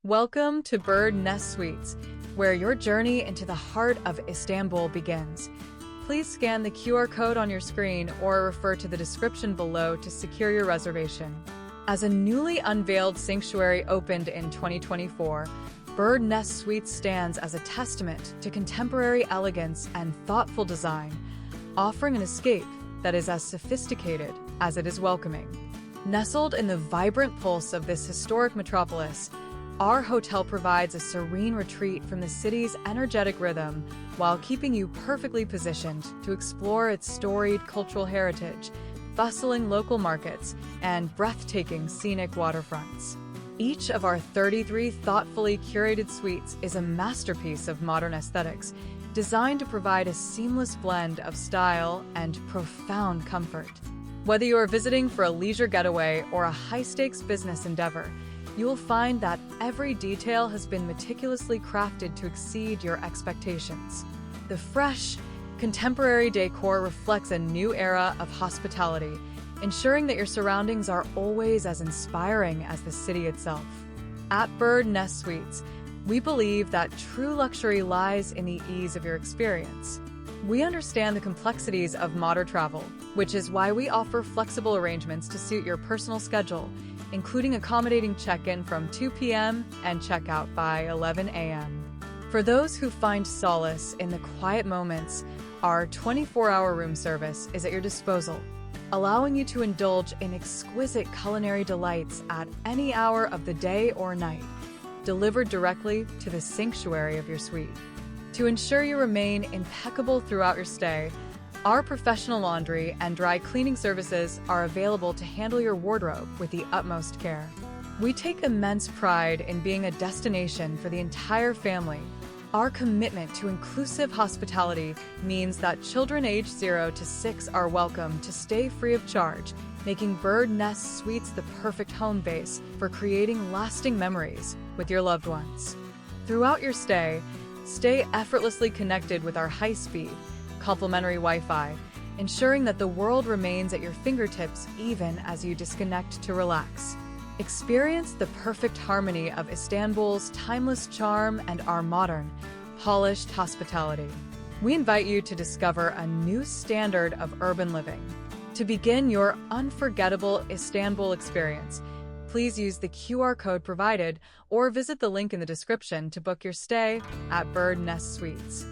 Welcome to Bird Nest Suites, where your journey into the heart of Istanbul begins. Please scan the QR code on your screen or refer to the description below to secure your reservation. As a newly unveiled sanctuary opened in 2024, Bird Nest Suites stands as a testament to contemporary elegance and thoughtful design, offering an escape that is as sophisticated as it is welcoming. Nestled in the vibrant pulse of this historic metropolis, our hotel provides a serene retreat from the city's energetic rhythm while keeping you perfectly positioned to explore its storied cultural heritage, bustling local markets, and breathtaking scenic waterfronts. Each of our 33 thoughtfully curated suites is a masterpiece of modern aesthetics, designed to provide a seamless blend of style and profound comfort. Whether you are visiting for a leisure getaway or a high-stakes business endeavor, you will find that every detail has been meticulously crafted to exceed your expectations. The fresh, contemporary decor reflects a new era of hospitality, ensuring that your surroundings are always as inspiring as the city itself. At Bird Nest Suites, we believe that true luxury lies in the ease of your experience. We understand the complexities of modern travel, which is why we offer flexible arrangements to suit your personal schedule, including accommodating check-in from 2 p.m. and check-out by 11 a.m. For those who find solace in the quiet moments, our 24-hour room service is at your disposal, allowing you to indulge in exquisite culinary delights at any hour of the day or night, delivered directly to the sanctuary of your suite. To ensure you remain impeccable throughout your stay, our professional laundry and dry cleaning services are available to handle your wardrobe with the utmost care. We take immense pride in being a destination for the entire family. Our commitment to inclusive hospitality means that children aged 0 to 6 are welcome to stay free of charge, making Bird Nest Suites the perfect home base for creating lasting memories with your loved ones. Throughout your stay effortlessly connected with our high-speed, complimentary Wi-Fi, ensuring that the world remains at your fingertips even as you disconnect to relax. Experience the perfect harmony of Istanbul's timeless charm and our modern, polished hospitality. We invite you to discover a new standard of urban living. To begin your unforgettable Istanbul experience, please use the QR code provided or visit the link in the description to book your stay at Bird Nest Suites.